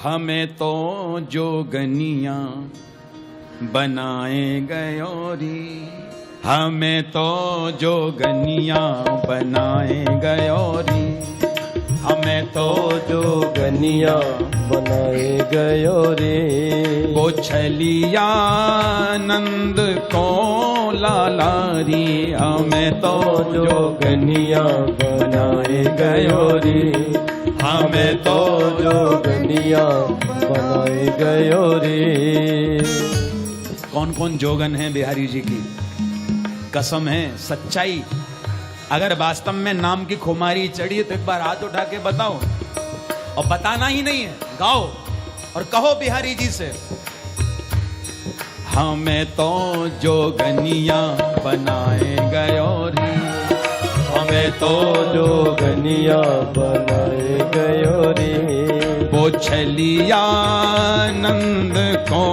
हमें तो जोगनिया बनाए गयोरी, हमें तो जोगनिया बनाए गयोरी, हमें तो जोगनिया बनाए गयोरी। वो छलिया नंद को लालारी, हमें तो जोगनिया बनाए गयोरी, हमें तो जोगनिया बनाए गयोरी। कौन कौन जोगन है बिहारी जी की? कसम है, सच्चाई। अगर वास्तव में नाम की खुमारी चढ़ी है तो एक बार हाथ उठा के बताओ, और बताना ही नहीं है, गाओ और कहो बिहारी जी से, हमें तो जोगनिया बनाए गयोरी, हमें तो जोगनिया बनाए गयोरी। वो छलिया नंद को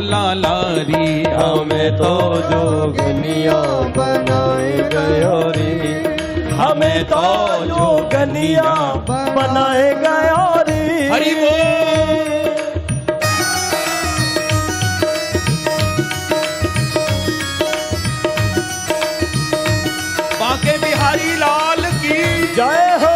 लालारी, हमें तो जोगनिया बनाए गयोरी, हमें तो जोगनिया बनाए गयोरी। हरि बोल। बांके बिहारी लाल की जय हो।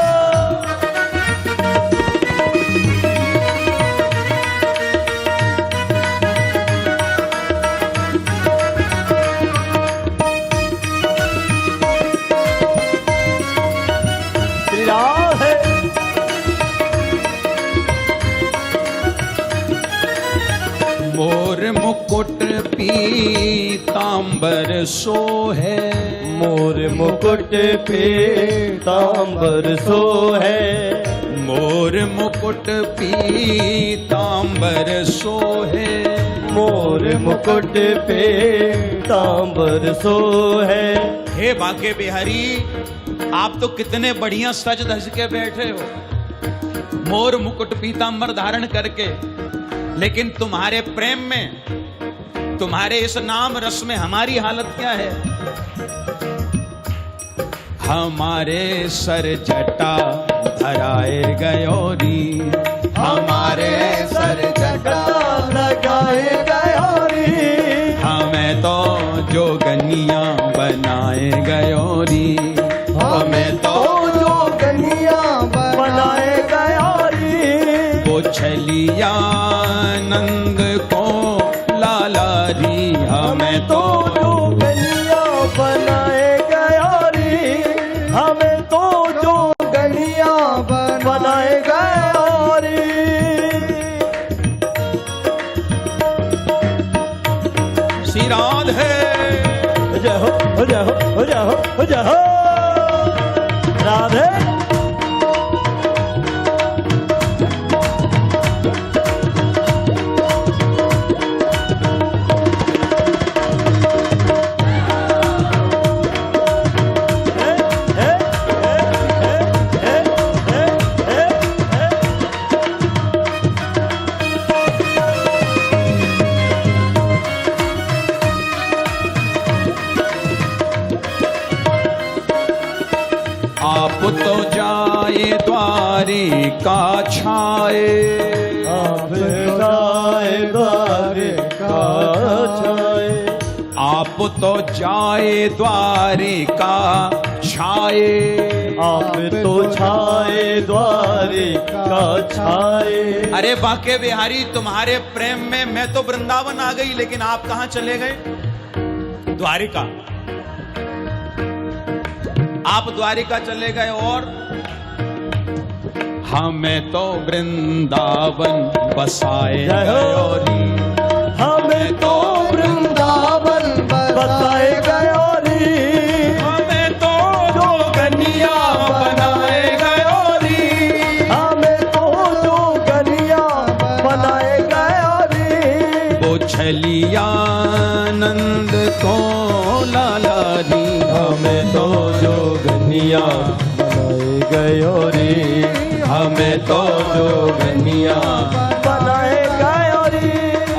मोर मुकुट पीतांबर सोहे, मोर मुकुट पीतांबर सोहे, मोर मुकुट पीतांबर सोहे, मोर मुकुट पीतांबर सोहे। हे बांके बिहारी, आप तो कितने बढ़िया सज धज के बैठे हो, मोर मुकुट पीतांबर धारण करके, लेकिन तुम्हारे प्रेम में, तुम्हारे इस नाम रस में हमारी हालत क्या है? हमारे सर जटा धराए गयोरी, हमारे सर जटा लगाए गयोरी, हमें तो जोगनिया बनाए गयोरी, हमें तो जोगनिया बनाए गयोरी। वो छलिया नंद को लालारी, हमें तो जोगनिया बनाए गयोरी, हमें तो जोगनिया बनाए गयोरी। श्री राधे जय हो, जय हो, जय हो, जय हो राधे। आप तो जाए द्वारिका छाए, आप जाए द्वारिका छाए, आप तो जाए द्वारिका छाए, आप तो छाए द्वारिका छाए। अरे बांके बिहारी, तुम्हारे प्रेम में मैं तो वृंदावन आ गई, लेकिन आप कहां चले गए? द्वारिका। आप द्वारिका चले गए, और हमें तो वृंदावन बसाए गयोरी, हमें तो वृंदावन बसाए गयोरी, हमें तो जोगनिया बनाए गयोरी, हमें तो जोगनिया बनाए गयोरी। वो छलिया नंद को लालारी, हमें तो जोगनिया बनाए गयोरी, हमें तो जोगनिया बनाए गयोरी।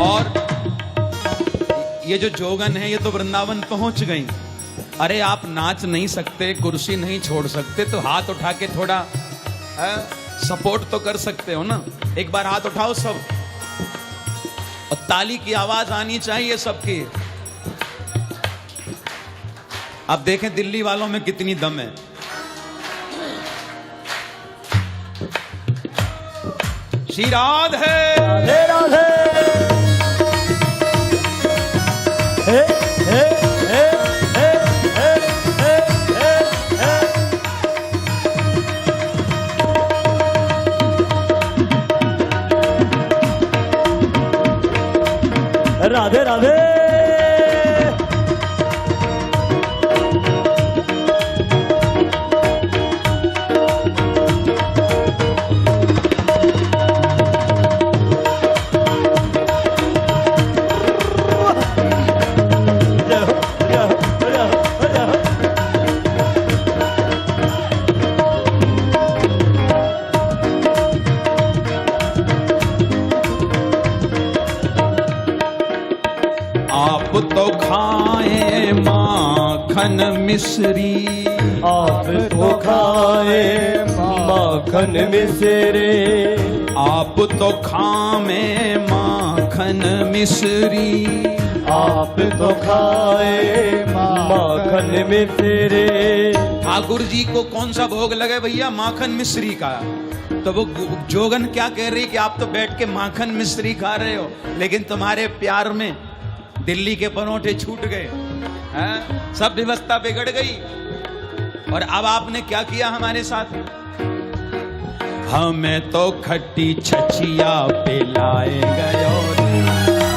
और ये जो जोगन है ये तो वृंदावन पहुंच गई। अरे आप नाच नहीं सकते, कुर्सी नहीं छोड़ सकते, तो हाथ उठा के थोड़ा सपोर्ट तो कर सकते हो ना। एक बार हाथ उठाओ सब, और ताली की आवाज आनी चाहिए सबकी। अब देखें दिल्ली वालों में कितनी दम है। श्री राधे राधे राधे। हे हे हे हे हे हे हे हे। राधे राधे। आप तो खाए माखन मिश्री, आप तो खाए माखन मिश्री, आप तो खामे माखन मिश्री, आप तो खाए माखन मिश्री। ठाकुर जी को कौन सा भोग लगे भैया? माखन मिश्री का। तो वो जोगन क्या कह रही कि आप तो बैठ के माखन मिश्री खा रहे हो, लेकिन तुम्हारे प्यार में दिल्ली के परोठे छूट गए, हैं? सब व्यवस्था बिगड़ गई। और अब आपने क्या किया हमारे साथ? हमें तो खट्टी छछिया पिलाए गयो,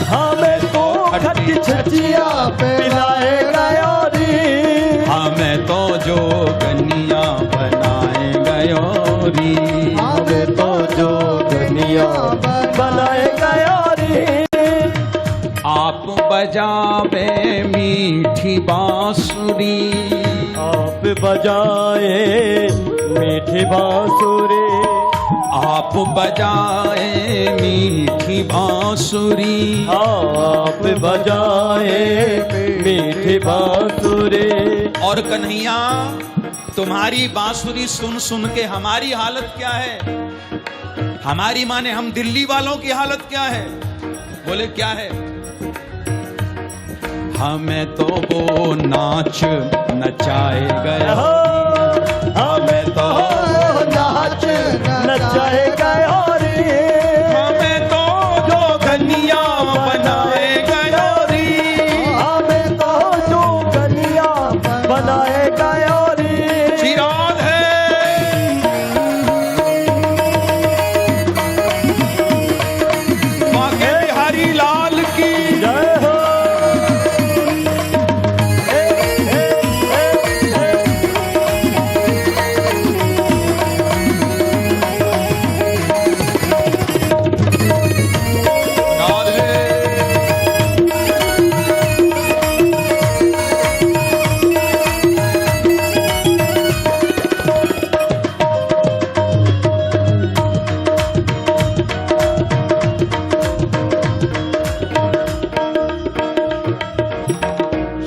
हमें तो खट्टी छछिया पिलाए गयो री, हमें तो जोगनिया बनाए गयो री, हमें तो जोगनिया बनाए गयो री। आप बजावे मीठी बांसुरी, आप बजाए मीठी बांसुरी, आप बजाए मीठी बांसुरी, आप बजाए मीठी बांसुरी। और कन्हैया तुम्हारी बांसुरी सुन सुन के हमारी हालत क्या है? हमारी माने हम दिल्ली वालों की हालत क्या है? बोले क्या है? हमें तो वो नाच नचाए गया, हमें तो नाच नचाए गयो रे, हमें तो जोगनिया बनाए गयो री, हमें तो जोगनिया बनाए गयो रे। श्री राधे बांके बिहारी लाल की जय हो।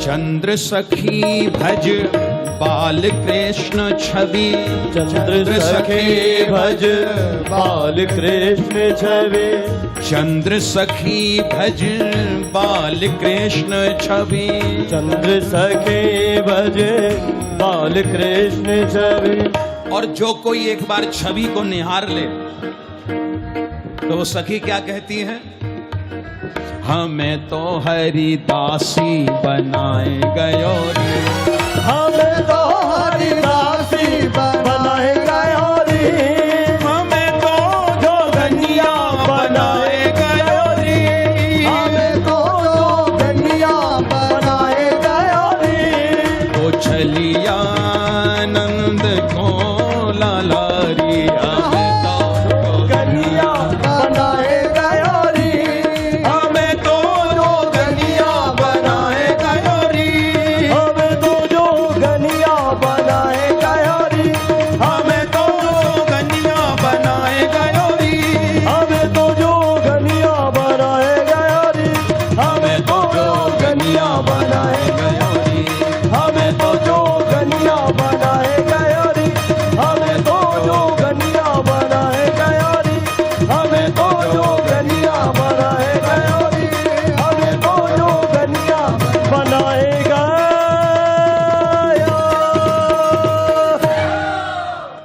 चंद्र सखी भज बाल कृष्ण छवि, चंद्र सखी भज बाल कृष्ण छवि, चंद्र सखी भज बाल कृष्ण छवि, चंद्र सखी भज बाल कृष्ण छवि। और जो कोई एक बार छवि को निहार ले तो वो सखी क्या कहती है? हमें तो हरिदासी बनाए गयो रे, हमें तो हरिदासी